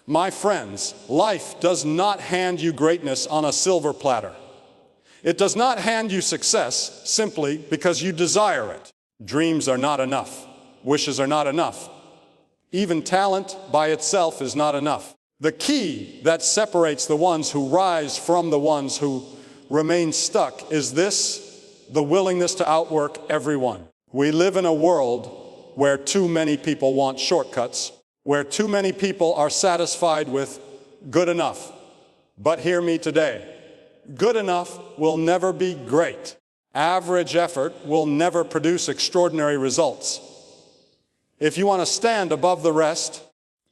My friends, life does not hand you greatness on a silver platter. It does not hand you success simply because you desire it. Dreams are not enough. Wishes are not enough. Even talent by itself is not enough. The key that separates the ones who rise from the ones who remain stuck is this: the willingness to outwork everyone. We live in a world where too many people want shortcuts, where too many people are satisfied with good enough. But hear me today. Good enough will never be great. Average effort will never produce extraordinary results. If you want to stand above the rest,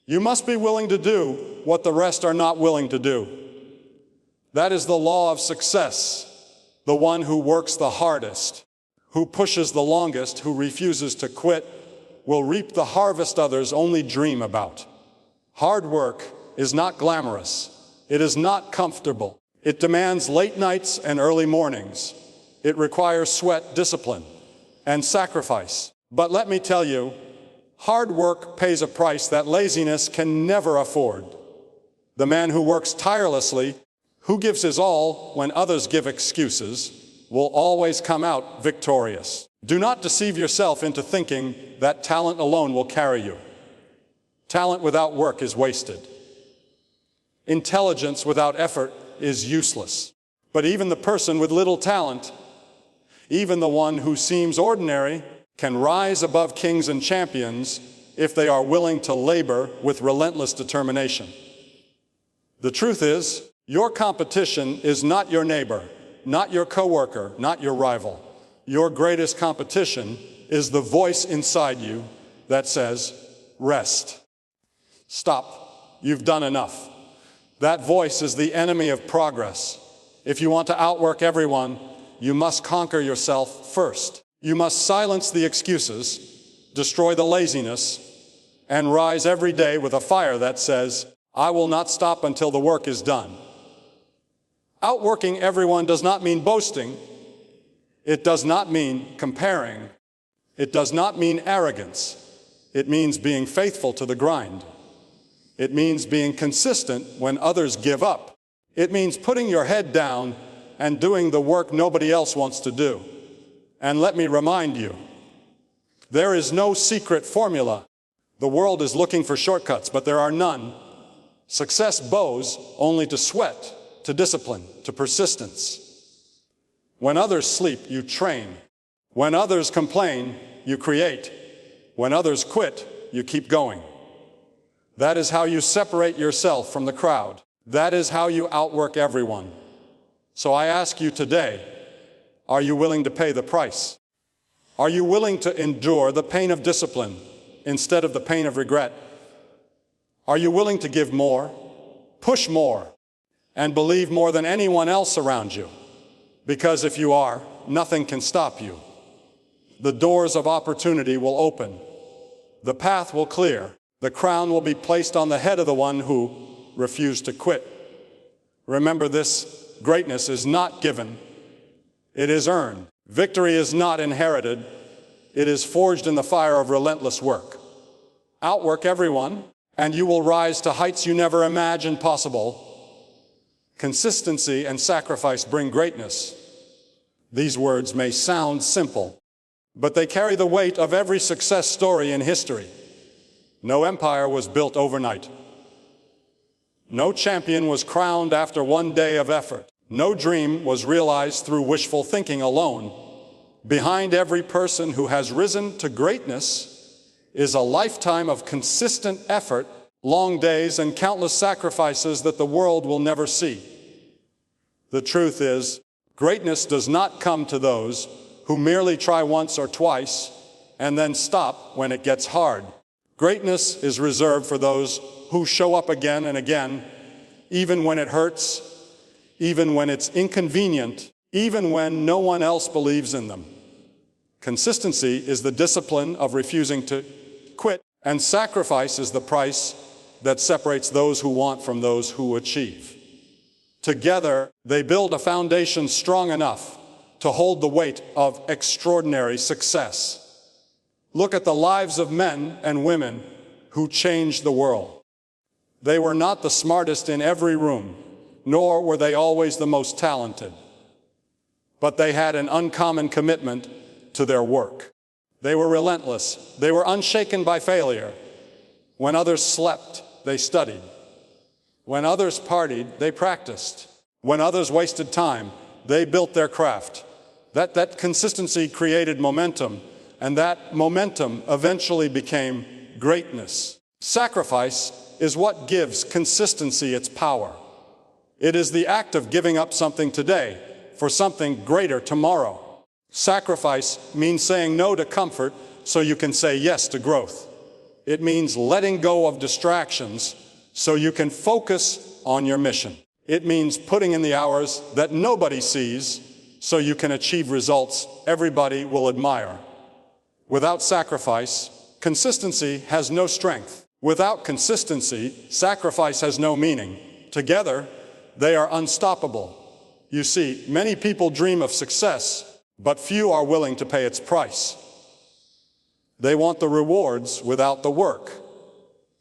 you must be willing to do what the rest are not willing to do. That is the law of success. The one who works the hardest, who pushes the longest, who refuses to quit, will reap the harvest others only dream about. Hard work is not glamorous. It is not comfortable. It demands late nights and early mornings. It requires sweat, discipline, and sacrifice. But let me tell you, hard work pays a price that laziness can never afford. The man who works tirelessly, who gives his all when others give excuses, will always come out victorious. Do not deceive yourself into thinking that talent alone will carry you. Talent without work is wasted. Intelligence without effort is useless. But even the person with little talent, even the one who seems ordinary, can rise above kings and champions if they are willing to labor with relentless determination. The truth is, your competition is not your neighbor, not your coworker, not your rival. Your greatest competition is the voice inside you that says, rest. Stop. You've done enough. That voice is the enemy of progress. If you want to outwork everyone, you must conquer yourself first. You must silence the excuses, destroy the laziness, and rise every day with a fire that says, I will not stop until the work is done. Outworking everyone does not mean boasting. It does not mean comparing. It does not mean arrogance. It means being faithful to the grind. It means being consistent when others give up. It means putting your head down and doing the work nobody else wants to do. And let me remind you, there is no secret formula. The world is looking for shortcuts, but there are none. Success bows only to sweat, to discipline, to persistence. When others sleep, you train. When others complain, you create. When others quit, you keep going. That is how you separate yourself from the crowd. That is how you outwork everyone. So I ask you today, are you willing to pay the price? Are you willing to endure the pain of discipline instead of the pain of regret? Are you willing to give more, push more, and believe more than anyone else around you? Because if you are, nothing can stop you. The doors of opportunity will open. The path will clear. The crown will be placed on the head of the one who refused to quit. Remember this, greatness is not given. It is earned. Victory is not inherited. It is forged in the fire of relentless work. Outwork everyone, and you will rise to heights you never imagined possible. Consistency and sacrifice bring greatness. These words may sound simple, but they carry the weight of every success story in history. No empire was built overnight. No champion was crowned after one day of effort. No dream was realized through wishful thinking alone. Behind every person who has risen to greatness is a lifetime of consistent effort, long days, and countless sacrifices that the world will never see. The truth is, greatness does not come to those who merely try once or twice and then stop when it gets hard. Greatness is reserved for those who show up again and again, even when it hurts, even when it's inconvenient, even when no one else believes in them. Consistency is the discipline of refusing to quit, and sacrifice is the price that separates those who want from those who achieve. Together, they build a foundation strong enough to hold the weight of extraordinary success. Look at the lives of men and women who changed the world. They were not the smartest in every room, nor were they always the most talented. But they had an uncommon commitment to their work. They were relentless. They were unshaken by failure. When others slept, they studied. When others partied, they practiced. When others wasted time, they built their craft. That consistency created momentum, and that momentum eventually became greatness. Sacrifice is what gives consistency its power. It is the act of giving up something today for something greater tomorrow. Sacrifice means saying no to comfort so you can say yes to growth. It means letting go of distractions so you can focus on your mission. It means putting in the hours that nobody sees so you can achieve results everybody will admire. Without sacrifice, consistency has no strength. Without consistency, sacrifice has no meaning. Together, they are unstoppable. You see, many people dream of success, but few are willing to pay its price. They want the rewards without the work.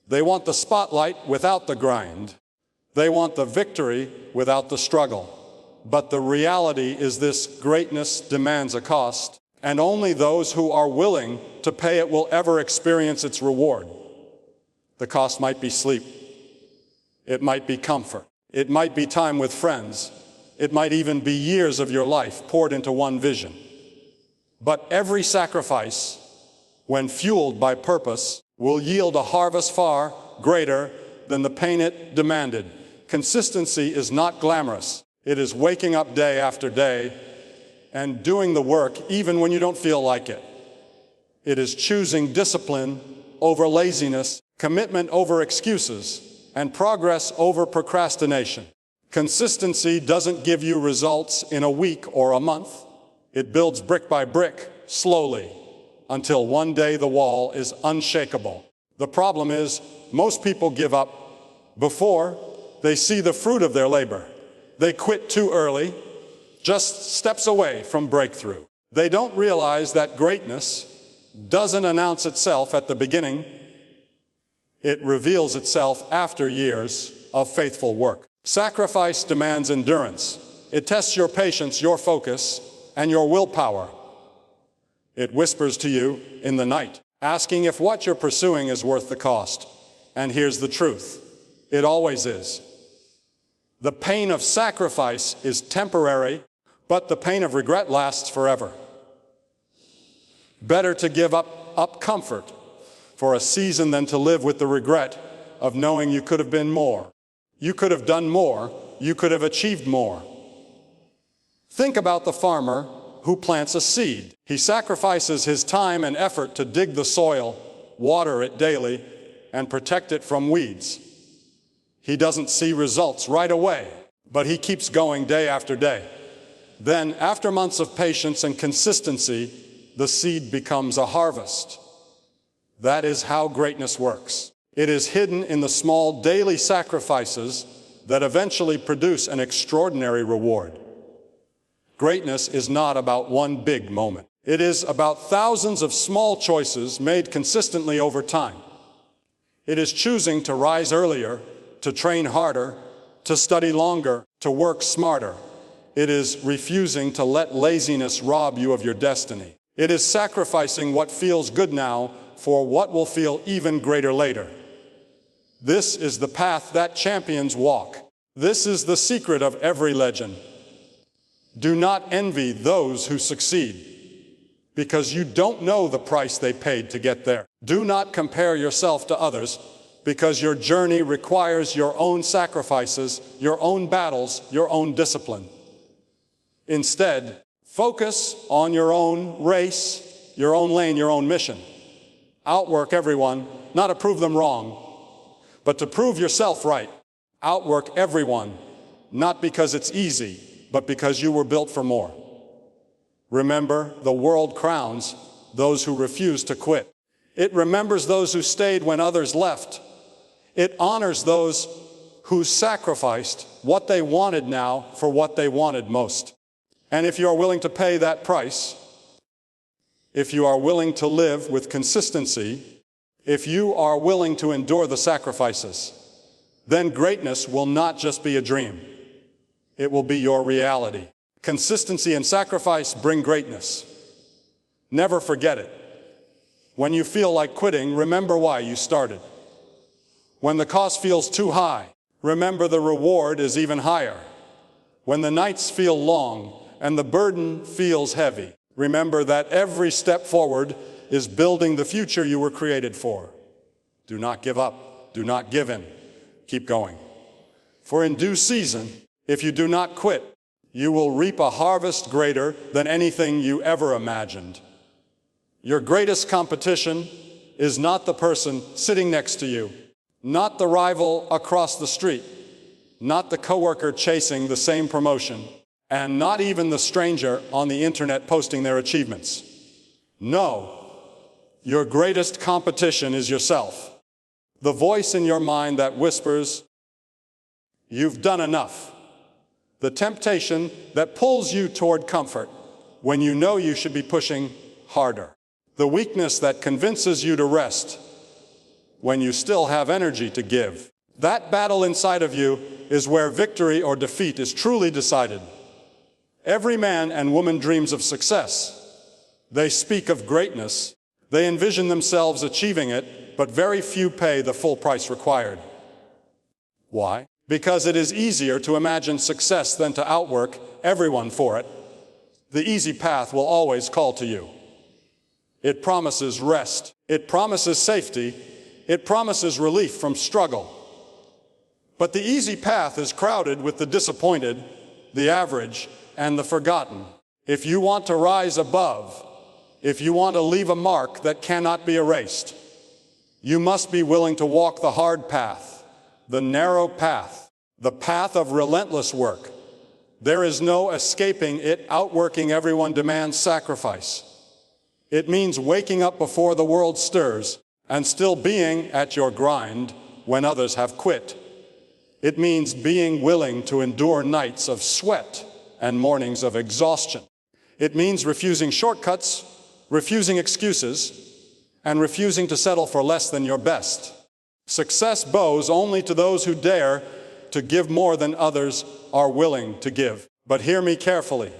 They want the spotlight without the grind. They want the victory without the struggle. But the reality is this: greatness demands a cost, and only those who are willing to pay it will ever experience its reward. The cost might be sleep. It might be comfort. It might be time with friends. It might even be years of your life poured into one vision. But every sacrifice, when fueled by purpose, will yield a harvest far greater than the pain it demanded. Consistency is not glamorous. It is waking up day after day and doing the work even when you don't feel like it. It is choosing discipline over laziness, commitment over excuses, and progress over procrastination. Consistency doesn't give you results in a week or a month. It builds brick by brick, slowly, until one day the wall is unshakable. The problem is, most people give up before they see the fruit of their labor. They quit too early, just steps away from breakthrough. They don't realize that greatness doesn't announce itself at the beginning. It reveals itself after years of faithful work. Sacrifice demands endurance. It tests your patience, your focus, and your willpower. It whispers to you in the night, asking if what you're pursuing is worth the cost. And here's the truth: it always is. The pain of sacrifice is temporary, but the pain of regret lasts forever. Better to give up comfort for a season than to live with the regret of knowing you could have been more. You could have done more. You could have achieved more. Think about the farmer who plants a seed. He sacrifices his time and effort to dig the soil, water it daily, and protect it from weeds. He doesn't see results right away, but he keeps going day after day. Then, after months of patience and consistency, the seed becomes a harvest. That is how greatness works. It is hidden in the small daily sacrifices that eventually produce an extraordinary reward. Greatness is not about one big moment. It is about thousands of small choices made consistently over time. It is choosing to rise earlier, to train harder, to study longer, to work smarter. It is refusing to let laziness rob you of your destiny. It is sacrificing what feels good now for what will feel even greater later. This is the path that champions walk. This is the secret of every legend. Do not envy those who succeed, because you don't know the price they paid to get there. Do not compare yourself to others, because your journey requires your own sacrifices, your own battles, your own discipline. Instead, focus on your own race, your own lane, your own mission. Outwork everyone, not to prove them wrong, but to prove yourself right. Outwork everyone, not because it's easy, but because you were built for more. Remember, the world crowns those who refuse to quit. It remembers those who stayed when others left. It honors those who sacrificed what they wanted now for what they wanted most. And if you are willing to pay that price, if you are willing to live with consistency, if you are willing to endure the sacrifices, then greatness will not just be a dream. It will be your reality. Consistency and sacrifice bring greatness. Never forget it. When you feel like quitting, remember why you started. When the cost feels too high, remember the reward is even higher. When the nights feel long and the burden feels heavy, remember that every step forward is building the future you were created for. Do not give up. Do not give in. Keep going. For in due season, if you do not quit, you will reap a harvest greater than anything you ever imagined. Your greatest competition is not the person sitting next to you, not the rival across the street, not the coworker chasing the same promotion, and not even the stranger on the internet posting their achievements. No, your greatest competition is yourself. The voice in your mind that whispers, "You've done enough." The temptation that pulls you toward comfort when you know you should be pushing harder. The weakness that convinces you to rest when you still have energy to give. That battle inside of you is where victory or defeat is truly decided. Every man and woman dreams of success. They speak of greatness. They envision themselves achieving it, but very few pay the full price required. Why? Because it is easier to imagine success than to outwork everyone for it. The easy path will always call to you. It promises rest. It promises safety. It promises relief from struggle. But the easy path is crowded with the disappointed, the average, and the forgotten. If you want to rise above, if you want to leave a mark that cannot be erased, you must be willing to walk the hard path, the narrow path, the path of relentless work. There is no escaping it. Outworking everyone demands sacrifice. It means waking up before the world stirs and still being at your grind when others have quit. It means being willing to endure nights of sweat and mornings of exhaustion. It means refusing shortcuts, refusing excuses, and refusing to settle for less than your best. Success bows only to those who dare to give more than others are willing to give. But hear me carefully.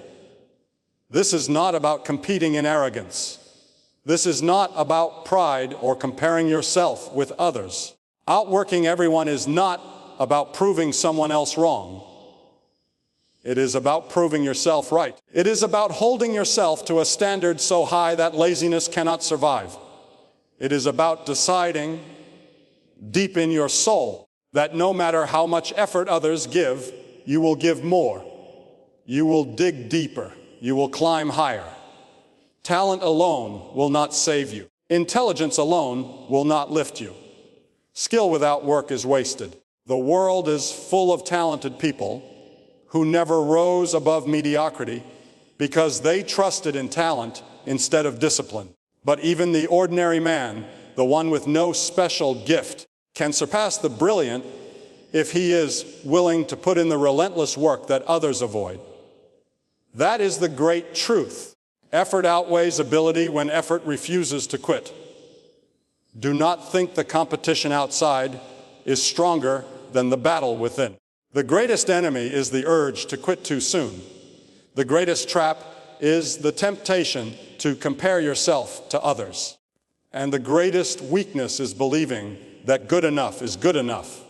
This is not about competing in arrogance. This is not about pride or comparing yourself with others. Outworking everyone is not about proving someone else wrong. It is about proving yourself right. It is about holding yourself to a standard so high that laziness cannot survive. It is about deciding deep in your soul that no matter how much effort others give, you will give more. You will dig deeper. You will climb higher. Talent alone will not save you. Intelligence alone will not lift you. Skill without work is wasted. The world is full of talented people who never rose above mediocrity because they trusted in talent instead of discipline. But even the ordinary man, the one with no special gift, can surpass the brilliant if he is willing to put in the relentless work that others avoid. That is the great truth. Effort outweighs ability when effort refuses to quit. Do not think the competition outside is stronger than the battle within. The greatest enemy is the urge to quit too soon. The greatest trap is the temptation to compare yourself to others. And the greatest weakness is believing that good enough is good enough.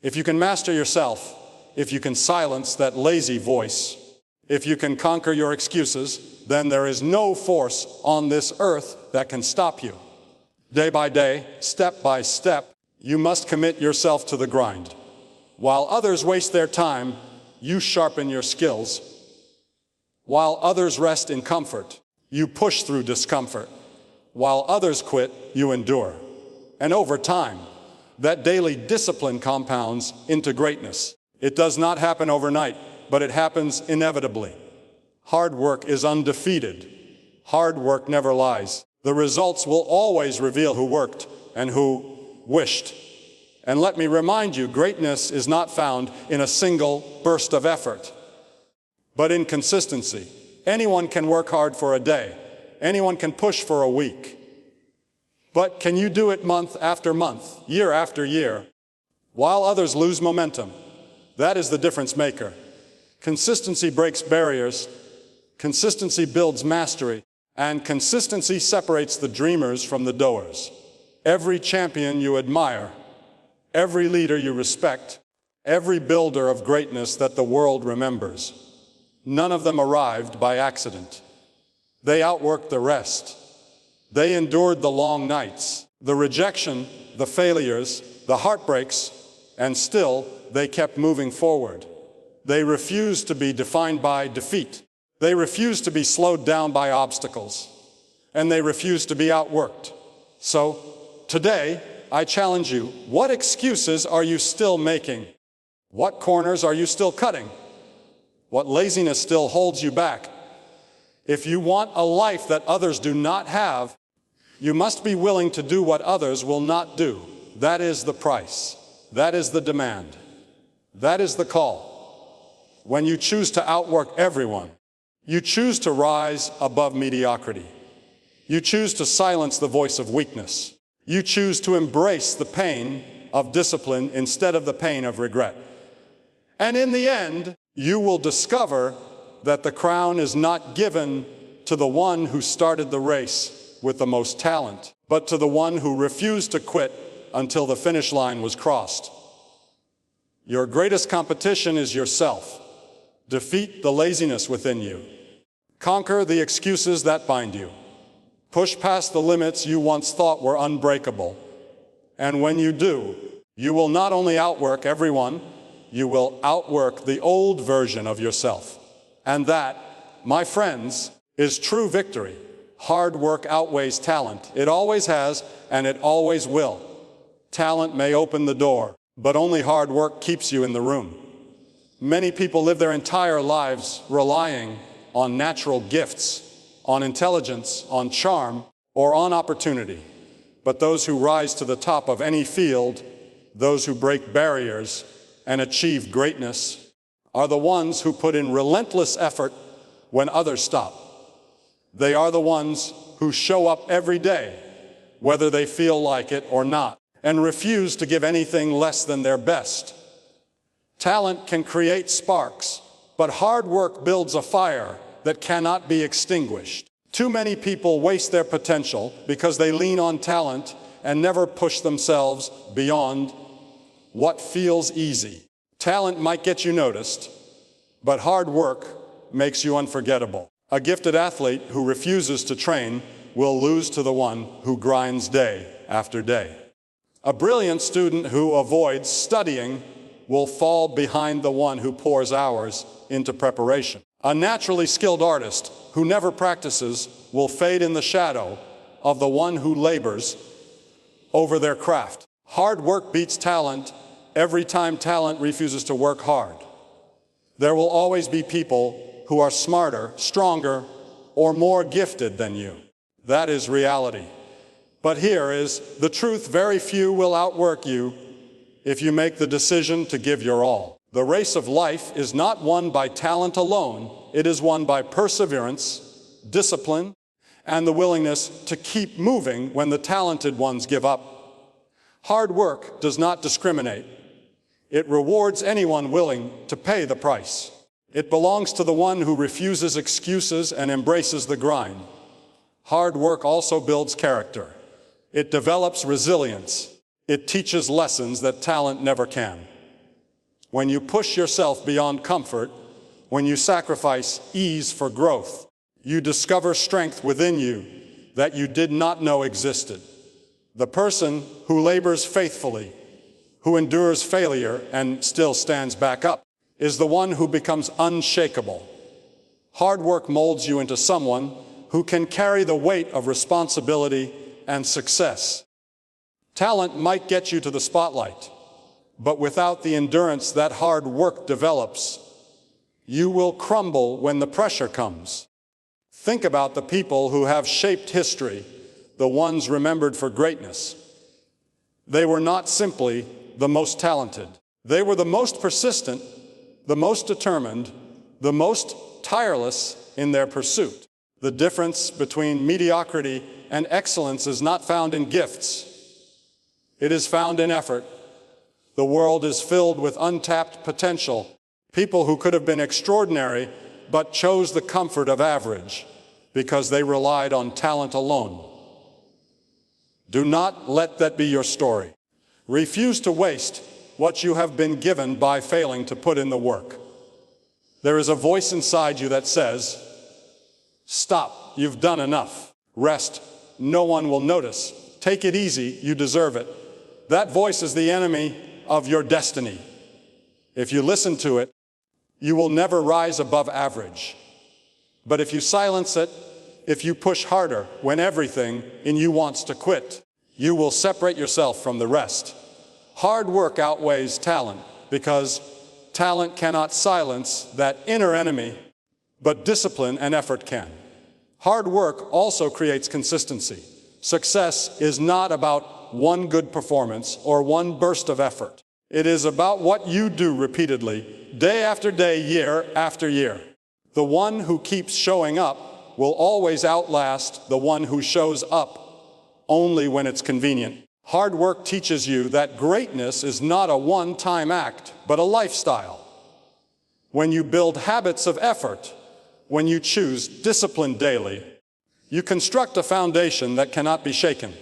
If you can master yourself, if you can silence that lazy voice, if you can conquer your excuses, then there is no force on this earth that can stop you. Day by day, step by step, you must commit yourself to the grind. While others waste their time, you sharpen your skills. While others rest in comfort, you push through discomfort. While others quit, you endure. And over time, that daily discipline compounds into greatness. It does not happen overnight, but it happens inevitably. Hard work is undefeated. Hard work never lies. The results will always reveal who worked and who wished. And let me remind you, greatness is not found in a single burst of effort, but in consistency. Anyone can work hard for a day. Anyone can push for a week. But can you do it month after month, year after year? while others lose momentum. That is the difference maker. Consistency breaks barriers, consistency builds mastery, and consistency separates the dreamers from the doers. Every champion you admire, every leader you respect, every builder of greatness that the world remembers, none of them arrived by accident. They outworked the rest. They endured the long nights, the rejection, the failures, the heartbreaks, and still they kept moving forward. They refused to be defined by defeat. They refused to be slowed down by obstacles. And they refused to be outworked. So, today, I challenge you, what excuses are you still making? What corners are you still cutting? What laziness still holds you back? If you want a life that others do not have, you must be willing to do what others will not do. That is the price. That is the demand. That is the call. When you choose to outwork everyone, you choose to rise above mediocrity. You choose to silence the voice of weakness. You choose to embrace the pain of discipline instead of the pain of regret. And in the end, you will discover that the crown is not given to the one who started the race with the most talent, but to the one who refused to quit until the finish line was crossed. Your greatest competition is yourself. Defeat the laziness within you. Conquer the excuses that bind you. Push past the limits you once thought were unbreakable. And when you do, you will not only outwork everyone, you will outwork the old version of yourself. And that, my friends, is true victory. Hard work outweighs talent. It always has, and it always will. Talent may open the door, but only hard work keeps you in the room. Many people live their entire lives relying on natural gifts, on intelligence, on charm, or on opportunity. But those who rise to the top of any field, those who break barriers and achieve greatness, are the ones who put in relentless effort when others stop. They are the ones who show up every day, whether they feel like it or not, and refuse to give anything less than their best. Talent can create sparks, but hard work builds a fire that cannot be extinguished. Too many people waste their potential because they lean on talent and never push themselves beyond what feels easy. Talent might get you noticed, but hard work makes you unforgettable. A gifted athlete who refuses to train will lose to the one who grinds day after day. A brilliant student who avoids studying will fall behind the one who pours hours into preparation. A naturally skilled artist who never practices will fade in the shadow of the one who labors over their craft. Hard work beats talent every time talent refuses to work hard. There will always be people who are smarter, stronger, or more gifted than you. That is reality. But here is the truth: very few will outwork you if you make the decision to give your all. The race of life is not won by talent alone. It is won by perseverance, discipline, and the willingness to keep moving when the talented ones give up. Hard work does not discriminate. It rewards anyone willing to pay the price. It belongs to the one who refuses excuses and embraces the grind. Hard work also builds character. It develops resilience. It teaches lessons that talent never can. When you push yourself beyond comfort, when you sacrifice ease for growth, you discover strength within you that you did not know existed. The person who labors faithfully, who endures failure and still stands back up, is the one who becomes unshakable. Hard work molds you into someone who can carry the weight of responsibility and success. Talent might get you to the spotlight, but without the endurance that hard work develops, you will crumble when the pressure comes. Think about the people who have shaped history, the ones remembered for greatness. They were not simply the most talented. They were the most persistent, the most determined, the most tireless in their pursuit. The difference between mediocrity and excellence is not found in gifts. It is found in effort. The world is filled with untapped potential, people who could have been extraordinary but chose the comfort of average because they relied on talent alone. Do not let that be your story. Refuse to waste what you have been given by failing to put in the work. There is a voice inside you that says, "Stop, you've done enough. Rest, no one will notice. Take it easy, you deserve it." That voice is the enemy of your destiny. If you listen to it, you will never rise above average. But if you silence it, if you push harder when everything in you wants to quit, you will separate yourself from the rest. Hard work outweighs talent because talent cannot silence that inner enemy, but discipline and effort can. Hard work also creates consistency. Success is not about one good performance or one burst of effort. It is about what you do repeatedly, day after day, year after year. The one who keeps showing up will always outlast the one who shows up only when it's convenient. Hard work teaches you that greatness is not a one-time act, but a lifestyle. When you build habits of effort, when you choose discipline daily, you construct a foundation that cannot be shaken.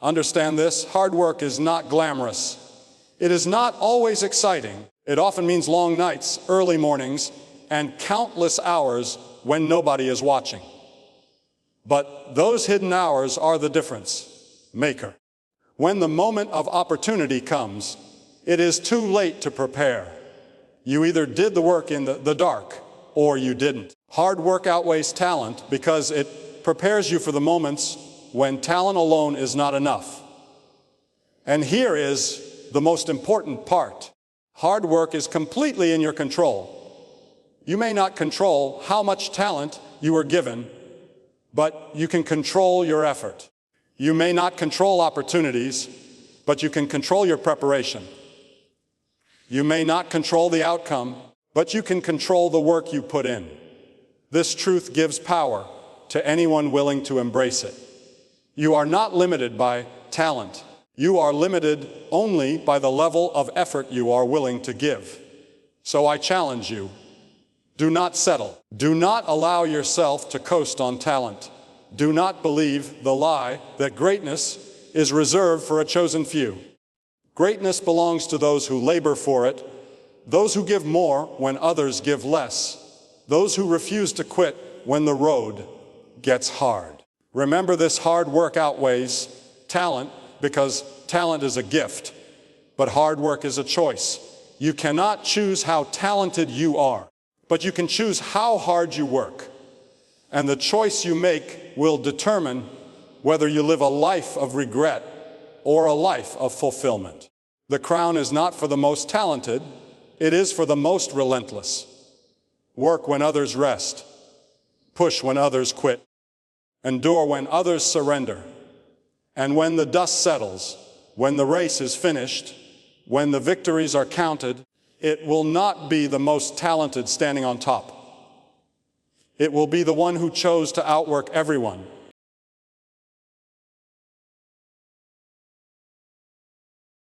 Understand this, hard work is not glamorous. It is not always exciting. It often means long nights, early mornings, and countless hours when nobody is watching. But those hidden hours are the difference maker. When the moment of opportunity comes, it is too late to prepare. You either did the work in the dark or you didn't. Hard work outweighs talent because it prepares you for the moments when talent alone is not enough. And here is the most important part. Hard work is completely in your control. You may not control how much talent you were given, but you can control your effort. You may not control opportunities, but you can control your preparation. You may not control the outcome, but you can control the work you put in. This truth gives power to anyone willing to embrace it. You are not limited by talent. You are limited only by the level of effort you are willing to give. So I challenge you, do not settle. Do not allow yourself to coast on talent. Do not believe the lie that greatness is reserved for a chosen few. Greatness belongs to those who labor for it, those who give more when others give less, those who refuse to quit when the road gets hard. Remember, this hard work outweighs talent because talent is a gift, but hard work is a choice. You cannot choose how talented you are, but you can choose how hard you work. And the choice you make will determine whether you live a life of regret or a life of fulfillment. The crown is not for the most talented, it is for the most relentless. Work when others rest, push when others quit, endure when others surrender. And when the dust settles, when the race is finished, when the victories are counted, it will not be the most talented standing on top. It will be the one who chose to outwork everyone,